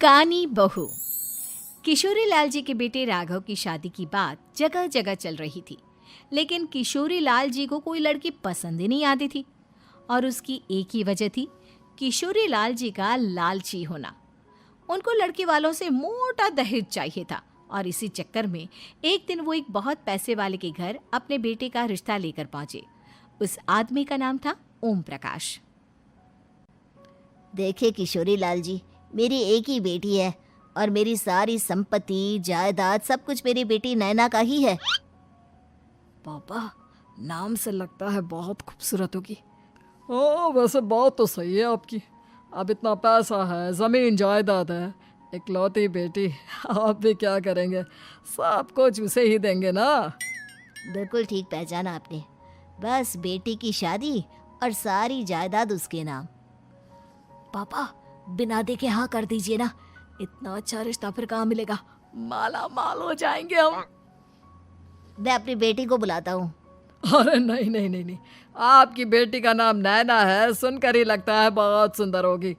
कानी बहू। किशोरी लाल जी के बेटे राघव की शादी की बात जगह जगह चल रही थी, लेकिन किशोरी लाल जी को कोई लड़की पसंद ही नहीं आती थी। और उसकी एक ही वजह थी, किशोरी लाल जी का लालची होना। उनको लड़की वालों से मोटा दहेज चाहिए था और इसी चक्कर में एक दिन वो एक बहुत पैसे वाले के घर अपने बेटे का रिश्ता लेकर पहुंचे। उस आदमी का नाम था ओम प्रकाश। देखिए किशोरी लाल जी, मेरी एक ही बेटी है और मेरी सारी संपत्ति जायदाद सब कुछ मेरी बेटी नैना का ही है। पापा, नाम से लगता है बहुत खूबसूरत होगी। हाँ, वैसे बात तो सही है आपकी। अब इतना पैसा है, ज़मीन जायदाद है, इकलौती बेटी, आप भी क्या करेंगे? सब कुछ उसे ही देंगे ना। बिल्कुल ठीक पहचाना आपने। बस बेटी की शादी और सारी जायदाद उसके नाम। पापा, बिना देखे हाँ कर दीजिए ना। इतना अच्छा रिश्ता फिर कहाँ मिलेगा? माला माल हो जाएंगे हम। मैं अपनी बेटी को बुलाता हूँ। अरे नहीं नहीं नहीं नहीं, आपकी बेटी का नाम नैना है, सुनकर ही लगता है बहुत सुंदर होगी।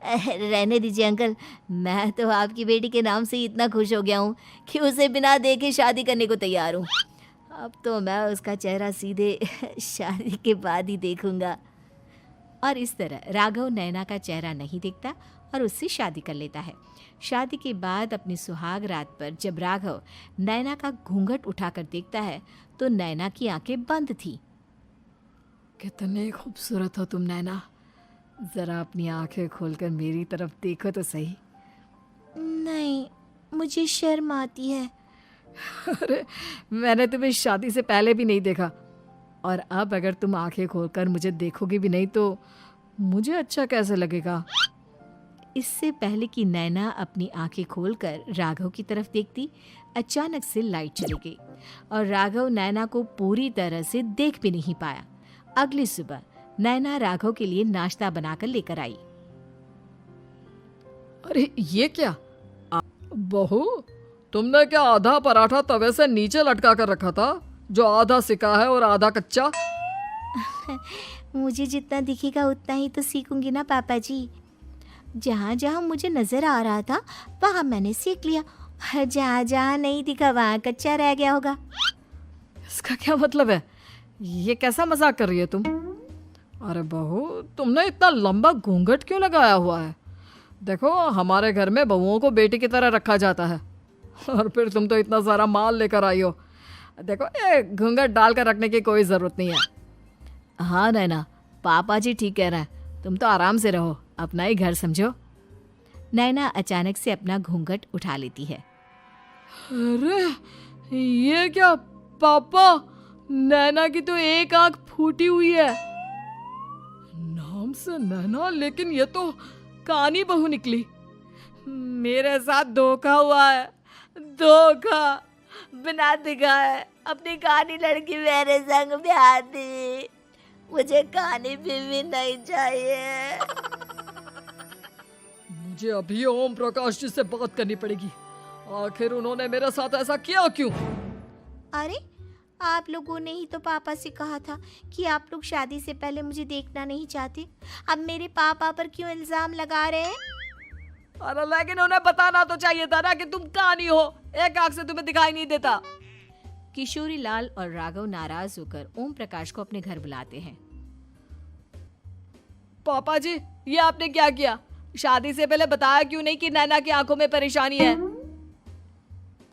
रहने दीजिए अंकल, मैं तो आपकी बेटी के नाम से ही इतना खुश हो गया हूँ कि उसे बिना देखे शादी करने को तैयार हूँ। अब तो मैं उसका चेहरा सीधे शादी के बाद ही देखूंगा। और इस तरह राघव नैना का चेहरा नहीं देखता और उससे शादी कर लेता है। शादी के बाद अपनी सुहाग रात पर जब राघव नैना का घूंघट उठाकर देखता है तो नैना की आंखें बंद थी। कितनी खूबसूरत हो तुम नैना, जरा अपनी आंखें खोलकर मेरी तरफ देखो तो सही। नहीं, मुझे शर्म आती है। अरे, मैंने तुम्हें शादी से पहले भी नहीं देखा, और अब अगर तुम आंखें खोलकर मुझे देखोगी भी नहीं तो मुझे अच्छा कैसे लगेगा? इससे पहले कि नैना अपनी आंखें खोलकर राघव की तरफ देखती, अचानक से लाइट चली गई और राघव नैना को पूरी तरह से देख भी नहीं पाया। अगली सुबह नैना राघव के लिए नाश्ता बनाकर लेकर आई। अरे ये क्या बहू, तुमने क्या आधा पराठा तवे से नीचे लटका कर रखा था, जो आधा सिका है और आधा कच्चा? मुझे जितना दिखेगा उतना ही तो सीखूंगी ना पापा जी। जहाँ जहाँ मुझे नजर आ रहा था वहाँ मैंने सीख लिया, जहाँ जहाँ नहीं दिखा वहाँ कच्चा रह गया होगा। इसका क्या मतलब है? ये कैसा मजाक कर रही है तुम? अरे बहू, तुमने इतना लंबा घूंघट क्यों लगाया हुआ है? देखो, हमारे घर में बहुओं को बेटी की तरह रखा जाता है, और फिर तुम तो इतना सारा माल लेकर आई हो। देखो, ये घूंघट डालकर रखने की कोई ज़रूरत नहीं है। हाँ नैना, पापा जी ठीक कह रहे हैं, तुम तो आराम से रहो, अपना ही घर समझो। नैना अचानक से अपना घूंघट उठा लेती है। अरे ये क्या पापा, नैना की तो एक आंख फूटी हुई है। नाम से नैना, लेकिन ये तो कानी बहू निकली। मेरे साथ धोखा हुआ है, धोखा। बिना दिखाए अपनी कानी लड़की मेरे संग ब्याह दी। मुझे कानी बीवी नहीं चाहिए। मुझे अभी ओम प्रकाश जी से बात करनी पड़ेगी। आखिर उन्होंने मेरे साथ ऐसा किया क्यों? अरे, आप लोगों ने ही तो पापा से कहा था कि आप लोग शादी से पहले मुझे देखना नहीं चाहते। अब मेरे पापा पर क्यों इल्जाम लगा रहे हैं? अरे लेकिन उन्हें बताना तो चाहिए था ना कि तुम कानी हो, एक आंख से तुम्हें दिखाई नहीं देता। किशोरी लाल और राघव नाराज होकर ओम प्रकाश को अपने घर बुलाते हैं। पापा जी, ये आपने क्या किया? शादी से पहले बताया क्यों नहीं कि नैना की आंखों में परेशानी है?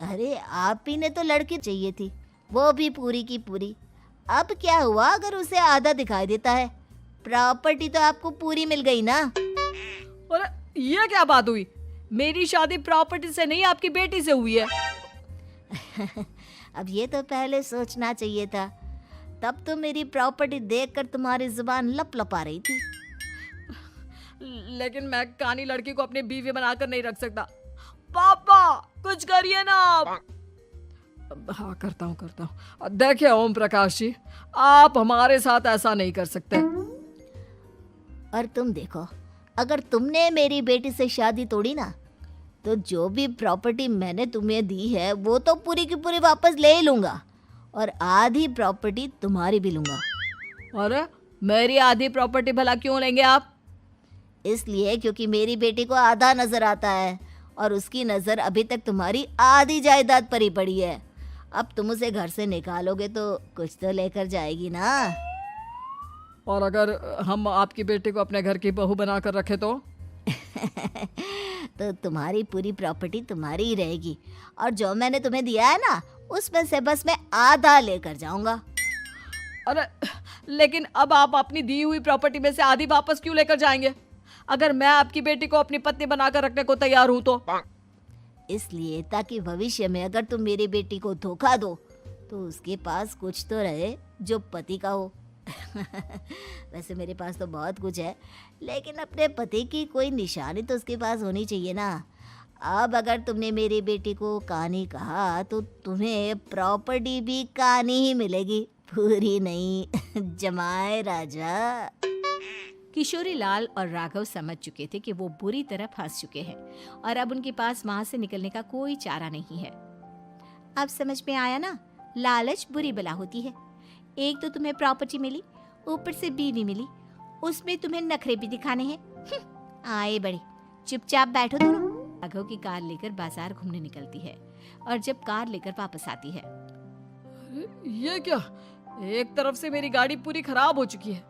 अरे, आप ही ने तो लड़की चाहिए थी, वो भी पूरी की पूरी। अब क्या हुआ अगर उसे आधा दिखाई देता है? प्रॉपर्टी तो आपको पूरी मिल गई ना। अरे ये क्या बात हुई? मेरी शादी प्रॉपर्टी से नहीं, आपकी बेटी से हुई है। अब ये तो पहले सोचना चाहिए था, तब तो मेरी प्रॉपर्टी देखकर तुम्हारी जुबान लप लपा रही थी। लेकिन मैं कानी लड़की को अपनी बीवी बनाकर नहीं रख सकता। पापा, कुछ करिए ना आप। हाँ, करता हूँ। देखिए ओम प्रकाश जी, आप हमारे साथ ऐसा नहीं कर सकते। और तुम देखो, अगर तुमने मेरी बेटी से शादी तोड़ी ना, तो जो भी प्रॉपर्टी मैंने तुम्हें दी है वो तो पूरी की पूरी वापस ले लूंगा और आधी प्रॉपर्टी तुम्हारी भी लूंगा। अरे, मेरी आधी प्रॉपर्टी भला क्यों लेंगे आप? इसलिए क्योंकि मेरी बेटी को आधा नजर आता है और उसकी नजर अभी तक तुम्हारी आधी जायदाद पर ही पड़ी है। अब तुम उसे घर से निकालोगे तो कुछ तो लेकर जाएगी ना। और अगर हम आपकी बेटी को अपने घर की बहू बना कर रखे तो? तो तुम्हारी पूरी प्रॉपर्टी तुम्हारी ही रहेगी और जो मैंने तुम्हें दिया है ना उसमें से बस मैं आधा लेकर जाऊंगा। अरे लेकिन अब आप अपनी दी हुई प्रॉपर्टी में से आधी वापस क्यों लेकर जाएंगे? अगर मैं आपकी बेटी को अपनी पत्नी बनाकर रखने को तैयार हूं तो? इसलिए ताकि भविष्य में अगर तुम मेरी बेटी को धोखा दो तो उसके पास कुछ तो रहे जो पति का हो। वैसे मेरे पास तो बहुत कुछ है, लेकिन अपने पति की कोई निशानी तो उसके पास होनी चाहिए ना। अब अगर तुमने मेरी बेटी को कहानी कहा तो तुम्हें प्रॉपर्टी भी कहानी ही मिलेगी, पूरी नहीं। जमाए राजा। किशोरी लाल और राघव समझ चुके थे कि वो बुरी तरह फंस चुके हैं और अब उनके पास वहां से निकलने का कोई चारा नहीं है। अब समझ में आया ना, लालच बुरी बला होती है। एक तो तुम्हें प्रॉपर्टी मिली, ऊपर से बीवी मिली, उसमें तुम्हें नखरे भी दिखाने हैं। आए बड़े, चुपचाप बैठो दोनों। राघव की कार लेकर बाजार घूमने निकलती है और जब कार लेकर वापस आती है, ये क्या? एक तरफ से मेरी गाड़ी पूरी खराब हो चुकी है।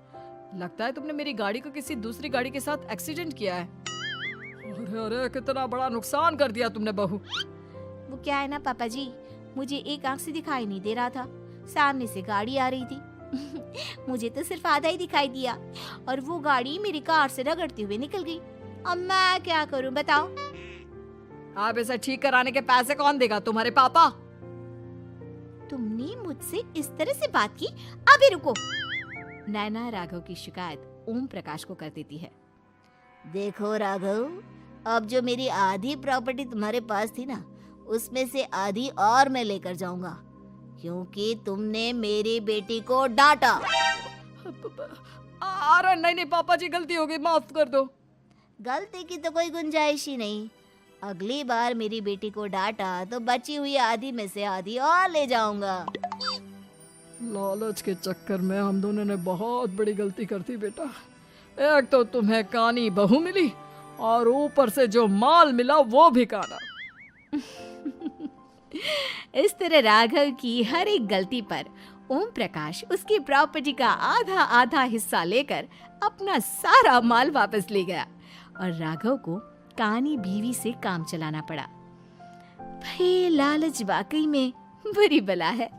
लगता है तुमने मेरी गाड़ी को किसी दूसरी गाड़ी के साथ एक्सीडेंट किया है। अरे अरे, कितना बड़ा नुकसान कर दिया तुमने बहू। वो क्या है ना पापा जी, मुझे एक आंख से दिखाई नहीं दे रहा था, सामने से गाड़ी आ रही थी। मुझे तो सिर्फ आधा ही दिखाई दिया और वो गाड़ी मेरी कार से रगड़ते हुए निकल गई। अब मैं क्या करूं बताओ? आप इसे ठीक कराने के पैसे कौन देगा? तुम्हारे पापा। तुमने मुझसे इस तरह से बात की? अभी रुको। नैना राघव की शिकायत ओम प्रकाश को कर देती है। देखो राघव, अब जो मेरी आधी प्रॉपर्टी तुम्हारे पास थी ना उसमें से आधी और मैं लेकर जाऊंगा, क्योंकि तुमने मेरी बेटी को डांटा। अरे नहीं नहीं पापा जी, गलती हो गई, माफ कर दो। गलती की तो कोई गुंजाइश ही नहीं। अगली बार मेरी बेटी को डांटा तो बची हुई आधी में से आधी और ले जाऊंगा। लालच के चक्कर में हम दोनों ने बहुत बड़ी गलती कर दी बेटा। एक तो तुम्हें कानी बहू मिली और ऊपर से जो माल मिला वो भी काना। इस तरह राघव की हर एक गलती पर ओम प्रकाश उसकी प्रॉपर्टी का आधा आधा हिस्सा लेकर अपना सारा माल वापस ले गया और राघव को कानी बीवी से काम चलाना पड़ा। भाई लालच वाकई में बुरी बला है।